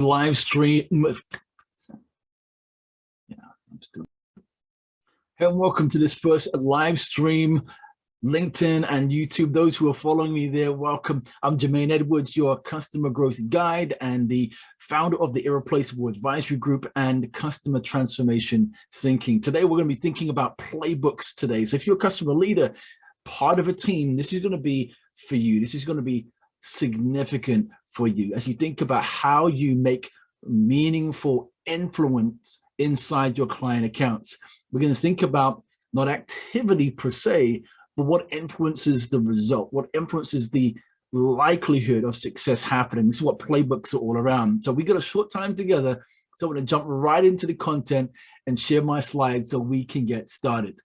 live stream. Yeah, I'm still. And welcome to this first live stream, LinkedIn and YouTube. Those who are following me there, welcome. I'm Jermaine Edwards, your customer growth guide and the founder of the Irreplaceable Advisory Group and Customer Transformation Thinking. Today, we're going to be thinking about playbooks today. So if you're a customer leader, part of a team, this is going to be for you. This is going to be significant for you as you think about how you make meaningful influence inside your client accounts. We're going to think about not activity per se, but what influences the result, what influences the likelihood of success happening. This is what playbooks are all around. So we got a short time together, so I'm going to jump right into the content and share my slides so we can get started.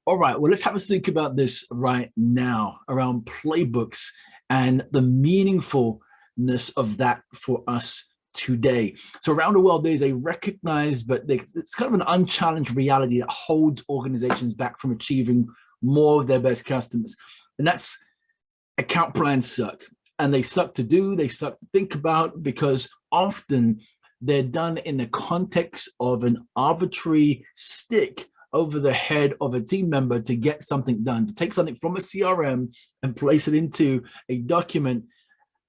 All right, well, let's have a think about this right now around playbooks and the meaningfulness of that for us today. So around the world, there's a recognized, but it's kind of an unchallenged reality that holds organizations back from achieving more of their best customers. And that's account plans suck. And they suck to do, they suck to think about, because often they're done in the context of an arbitrary stick over the head of a team member to get something done, to take something from a CRM and place it into a document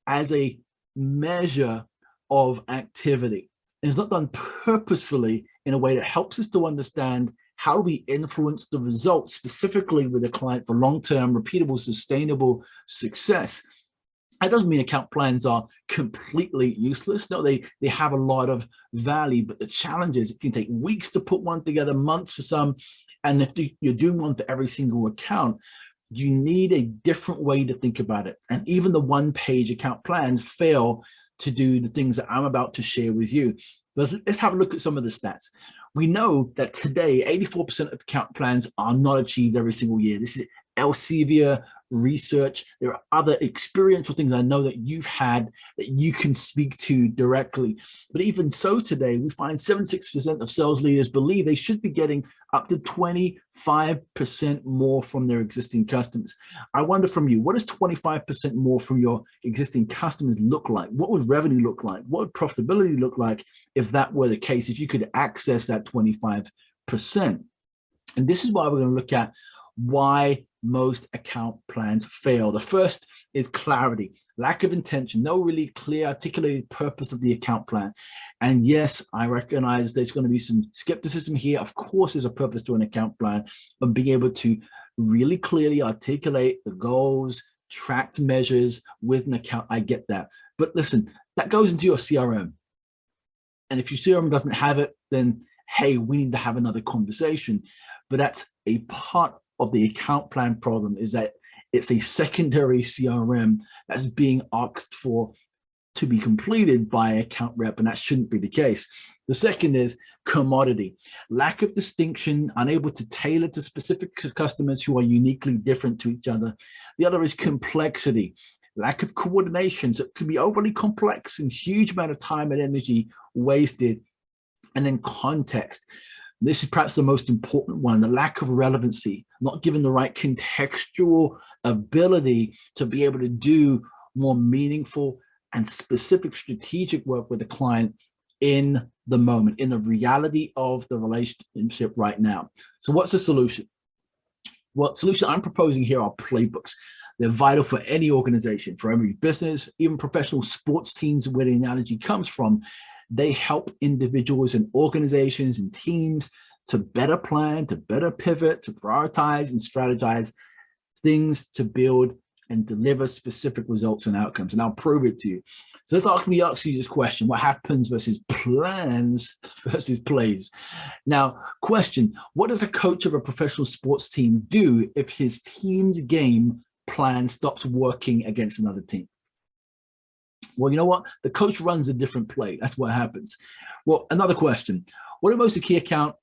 as a measure of activity. And it's not done purposefully in a way that helps us to understand how we influence the results specifically with a client for long-term, repeatable, sustainable success. That doesn't mean account plans are completely useless. No, they have a lot of value, but the challenge is it can take weeks to put one together, months for some. And if you're doing one for every single account, you need a different way to think about it. And even the one-page account plans fail to do the things that I'm about to share with you. But let's have a look at some of the stats. We know that today, 84% of account plans are not achieved every single year. This is Elsevier Research. There are other experiential things I know that you've had that you can speak to directly. But even so today, we find 76% of sales leaders believe they should be getting up to 25% more from their existing customers. I wonder from you, what does 25% more from your existing customers look like? What would revenue look like? What would profitability look like if that were the case, if you could access that 25%? And this is why we're going to look at why most account plans fail. The first is clarity, lack of intention, no really clear articulated purpose of the account plan. And yes, I recognize there's going to be some skepticism here. Of course, there's a purpose to an account plan, but being able to really clearly articulate the goals, tracked measures with an account, I get that. But listen, that goes into your CRM. And if your CRM doesn't have it, then hey, we need to have another conversation. But that's a part of the account plan problem, is that it's a secondary CRM that's being asked for to be completed by account rep, and that shouldn't be the case. The second is commodity, lack of distinction, unable to tailor to specific customers who are uniquely different to each other. The other is complexity, lack of coordination. So it can be overly complex and huge amount of time and energy wasted. And then context. This is perhaps the most important one, the lack of relevancy, not given the right contextual ability to be able to do more meaningful and specific strategic work with the client in the moment, in the reality of the relationship right now. So what's the solution? Well, the solution I'm proposing here are playbooks. They're vital for any organization, for every business, even professional sports teams, where the analogy comes from. They help individuals and organizations and teams to better plan, to better pivot, to prioritize and strategize things to build and deliver specific results and outcomes. And I'll prove it to you. So let's ask you this question: what happens versus plans versus plays? Now, question: what does a coach of a professional sports team do if his team's game plan stops working against another team? Well, you know what? The coach runs a different play. That's what happens. Well, another question: what do most of the key account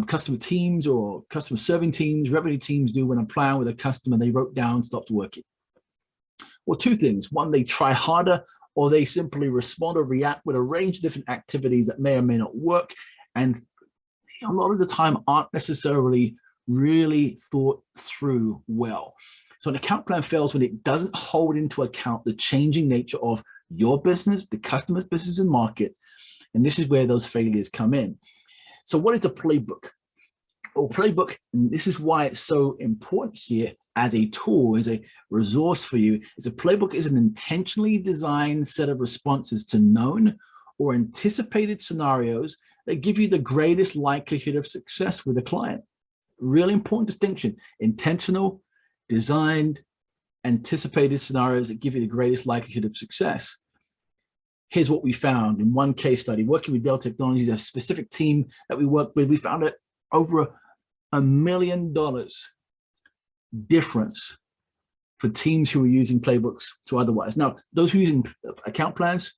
customer teams or customer serving teams, revenue teams do when a plan with a customer they wrote down stops working? Well, two things. One, they try harder, or they simply respond or react with a range of different activities that may or may not work, and a lot of the time aren't necessarily really thought through well. So an account plan fails when it doesn't hold into account the changing nature of your business, the customer's business and market. And this is where those failures come in. So what is a playbook? Well, playbook, and this is why it's so important here as a tool, as a resource for you, is a playbook is an intentionally designed set of responses to known or anticipated scenarios that give you the greatest likelihood of success with a client. Really important distinction: intentional, designed, anticipated scenarios that give you the greatest likelihood of success. Here's what we found in one case study. Working with Dell Technologies, a specific team that we worked with, we found that over $1 million difference for teams who are using playbooks to otherwise. Now, those who are using account plans,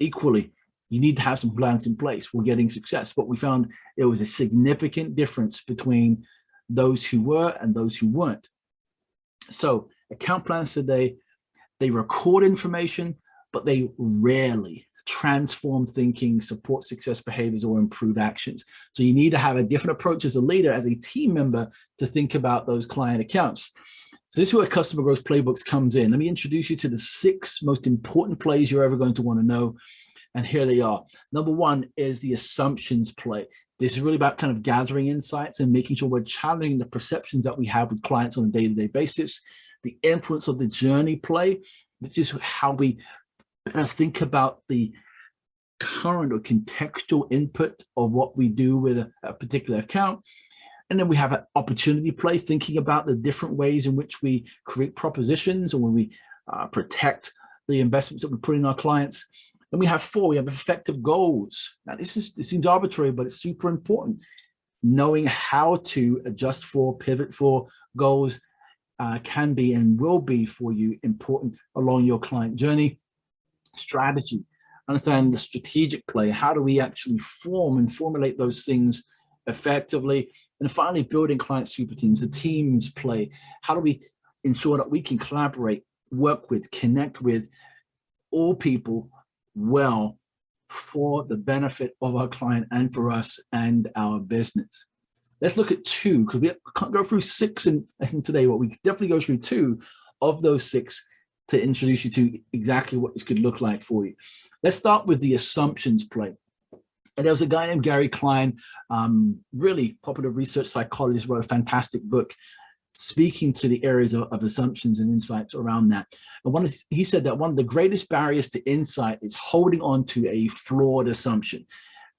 equally, you need to have some plans in place. We're getting success, but we found there was a significant difference between those who were and those who weren't. So account plans today, they record information, but they rarely transform thinking, support success behaviors, or improve actions. So you need to have a different approach as a leader, as a team member, to think about those client accounts. So this is where Customer Growth Playbooks comes in. Let me introduce you to the 6 most important plays you're ever going to want to know. And here they are. Number 1 is the assumptions play. This is really about kind of gathering insights and making sure we're challenging the perceptions that we have with clients on a day-to-day basis. The influence of the journey play. This is how we think about the current or contextual input of what we do with a particular account. And then we have an opportunity play, thinking about the different ways in which we create propositions, or when we protect the investments that we put in our clients. Then we have 4, we have effective goals. Now it seems arbitrary, but it's super important. Knowing how to adjust for, pivot for goals can be and will be for you important along your client journey. Strategy, understand the strategic play. How do we actually form and formulate those things effectively? And finally, building client super teams, the teams play. How do we ensure that we can collaborate, work with, connect with all people well for the benefit of our client and for us and our business? Let's look at 2, because we can't go through 6 in today, but we can definitely go through 2 of those 6 to introduce you to exactly what this could look like for you. Let's start with the assumptions play. And there was a guy named Gary Klein, really popular research psychologist, wrote a fantastic book speaking to the areas of assumptions and insights around that. And he said that one of the greatest barriers to insight is holding on to a flawed assumption.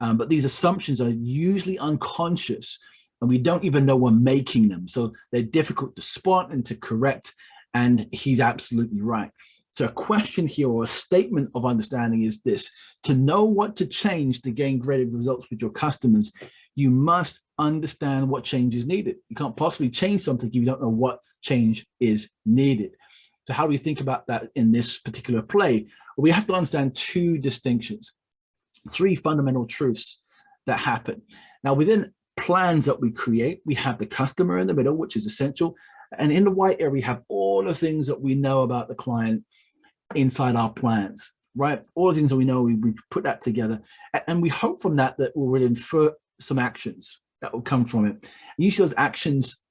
But these assumptions are usually unconscious, and we don't even know we're making them. So they're difficult to spot and to correct. And he's absolutely right. So a question here, or a statement of understanding, is this: to know what to change to gain greater results with your customers, you must understand what change is needed. You can't possibly change something if you don't know what change is needed. So how do we think about that in this particular play? Well, we have to understand 2 distinctions, 3 fundamental truths that happen. Now, within plans that we create, we have the customer in the middle, which is essential. And in the white area, we have all the things that we know about the client inside our plans, right? All the things that we know, we put that together. And we hope from that we will infer some actions that will come from it. And usually those actions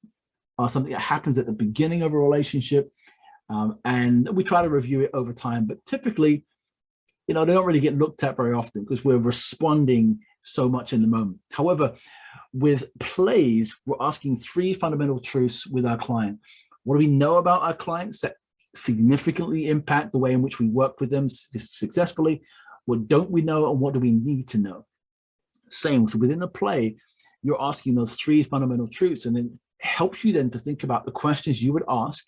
are something that happens at the beginning of a relationship. And we try to review it over time. But typically, they don't really get looked at very often because we're responding so much in the moment. However, with plays, we're asking 3 fundamental truths with our client. What do we know about our clients that significantly impact the way in which we work with them successfully? What don't we know, and what do we need to know? Same. So within the play, you're asking those 3 fundamental truths, and it helps you then to think about the questions you would ask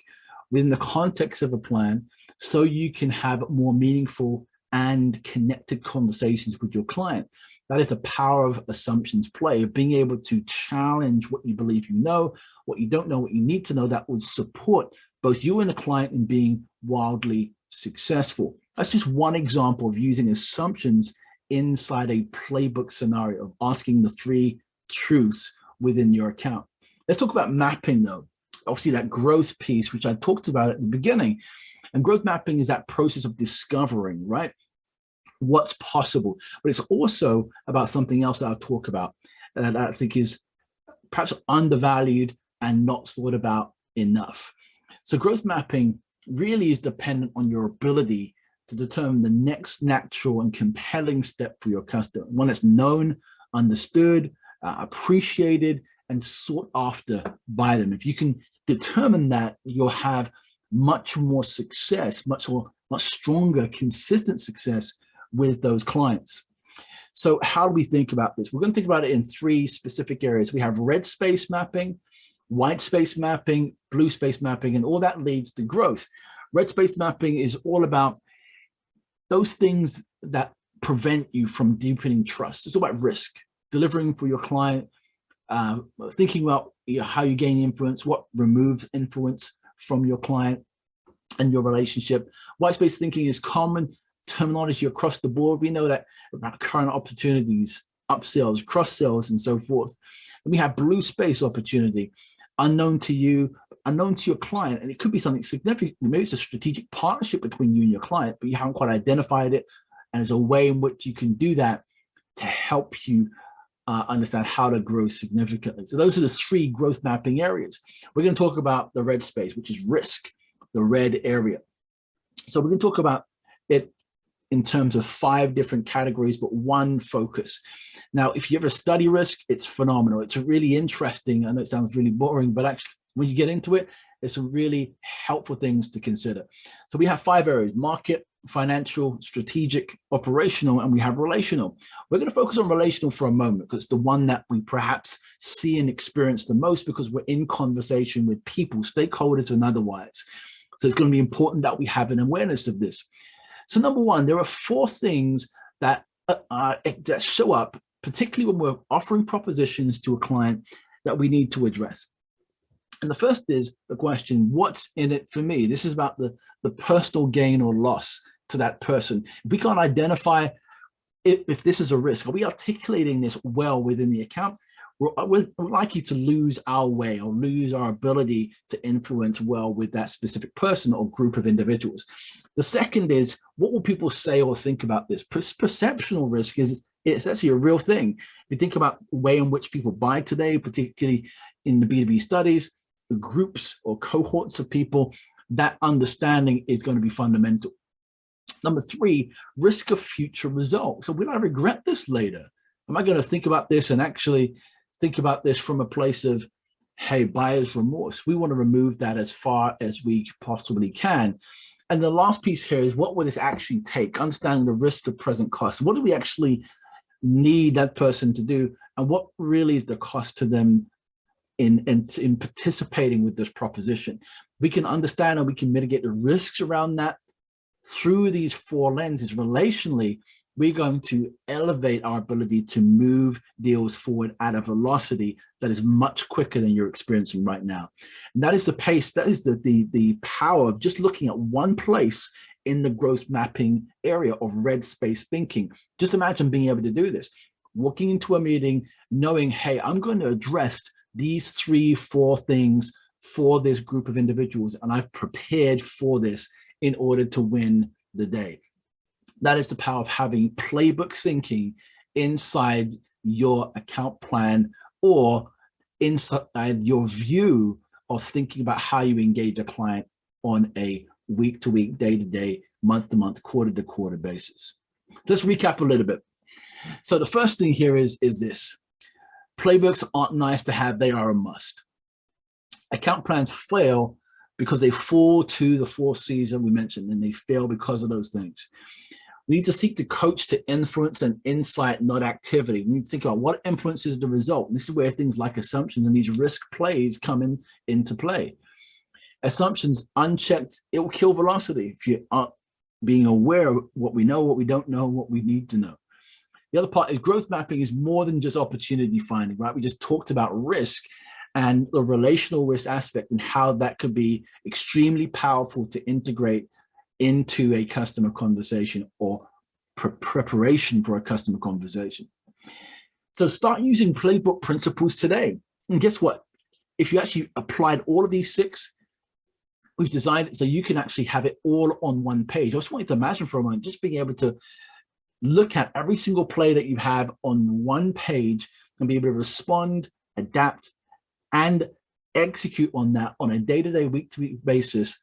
within the context of a plan, so you can have more meaningful and connected conversations with your client. That is the power of assumptions play, of being able to challenge what you believe you know, what you don't know, what you need to know, that would support both you and the client in being wildly successful. That's just one example of using assumptions inside a playbook scenario, of asking the 3 truths within your account. Let's talk about mapping though. Obviously that growth piece, which I talked about at the beginning. And growth mapping is that process of discovering, right, what's possible. But it's also about something else that I'll talk about that I think is perhaps undervalued and not thought about enough. So growth mapping really is dependent on your ability to determine the next natural and compelling step for your customer, one that's known, understood, appreciated, and sought after by them. If you can determine that, you'll have much more success, much stronger, consistent success with those clients. So how do we think about this? We're going to think about it in three specific areas. We have red space mapping, white space mapping, blue space mapping, and all that leads to growth. Red space mapping is all about those things that prevent you from deepening trust. It's all about risk, delivering for your client, thinking about how you gain influence, what removes influence from your client and your relationship. White space thinking is common terminology across the board. We know that about current opportunities, upsells, cross sells, and so forth. And we have blue space opportunity, unknown to you, unknown to your client, and it could be something significant. Maybe it's a strategic partnership between you and your client, but you haven't quite identified it, and there's a way in which you can do that to help you understand how to grow significantly. So those are the three growth mapping areas. We're going to talk about the red space, which is risk, the red area. So we're going to talk about it in terms of 5 different categories, but one focus. Now, if you ever study risk, it's phenomenal. It's really interesting. I know it sounds really boring, but actually when you get into it, there's some really helpful things to consider. So we have 5 areas: market, financial, strategic, operational, and we have relational. We're going to focus on relational for a moment because it's the one that we perhaps see and experience the most because we're in conversation with people, stakeholders and otherwise. So it's going to be important that we have an awareness of this. So number one, there are 4 things that show up, particularly when we're offering propositions to a client, that we need to address. And the first is the question, what's in it for me? This is about the personal gain or loss to that person. If we can't identify if this is a risk, are we articulating this well within the account? We're likely to lose our way or lose our ability to influence well with that specific person or group of individuals. The second is, what will people say or think about this? Perceptional risk it's actually a real thing. If you think about the way in which people buy today, particularly in the B2B studies, groups or cohorts of people, that understanding is going to be fundamental. Number 3, risk of future results. So will I regret this later? Am I going to think about this and actually think about this from a place of, hey, buyer's remorse? We want to remove that as far as we possibly can. And the last piece here is, what will this actually take? Understanding the risk of present cost. What do we actually need that person to do? And what really is the cost to them in participating with this proposition? We can understand and we can mitigate the risks around that through these 4 lenses. Relationally, we're going to elevate our ability to move deals forward at a velocity that is much quicker than you're experiencing right now. And that is the pace, that is the power of just looking at one place in the growth mapping area of red space thinking. Just imagine being able to do this, walking into a meeting, knowing, hey, I'm going to address these 3-4 things for this group of individuals, and I've prepared for this in order to win the day. That is the power of having playbook thinking inside your account plan or inside your view of thinking about how you engage a client on a week-to-week, day-to-day, month-to-month, quarter-to-quarter basis. Let's recap a little bit. So the first thing here is this. Playbooks aren't nice to have, they are a must. Account plans fail because they fall to the 4 C's that we mentioned, and they fail because of those things. We need to seek to coach to influence and insight, not activity. We need to think about what influences the result. And this is where things like assumptions and these risk plays come into play. Assumptions unchecked, it will kill velocity if you aren't being aware of what we know, what we don't know, what we need to know. The other part is growth mapping is more than just opportunity finding, right? We just talked about risk and the relational risk aspect and how that could be extremely powerful to integrate into a customer conversation or preparation for a customer conversation. So start using playbook principles today. And guess what? If you actually applied all of these 6, we've designed it so you can actually have it all on one page. I just want you to imagine for a moment, just being able to look at every single play that you have on one page and be able to respond, adapt, and execute on that on a day-to-day, week-to-week basis,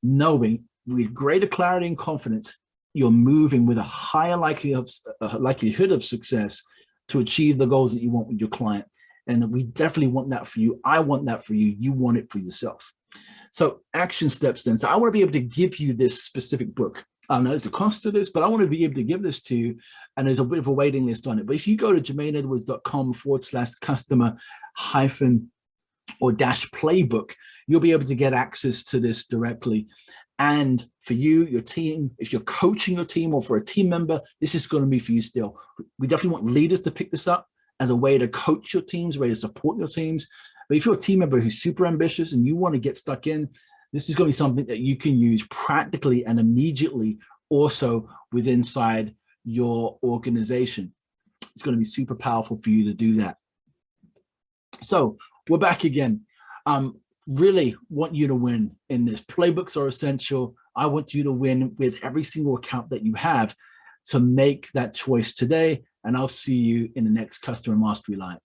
knowing with greater clarity and confidence, you're moving with a higher likelihood of success to achieve the goals that you want with your client. And we definitely want that for you. I want that for you. You want it for yourself. So action steps then. So I want to be able to give you this specific book. I know there's a cost to this, but I want to be able to give this to you. And there's a bit of a waiting list on it. But if you go to jermaineedwards.com/customer-or-playbook, you'll be able to get access to this directly. And for you, your team, if you're coaching your team or for a team member, this is going to be for you still. We definitely want leaders to pick this up as a way to coach your teams, a way to support your teams. But if you're a team member who's super ambitious and you want to get stuck in, this is going to be something that you can use practically and immediately also with inside your organization. It's going to be super powerful for you to do that. So we're back again. Really want you to win in this. Playbooks are essential. I want you to win with every single account that you have. So make that choice today, and I'll see you in the next Customer Mastery Live.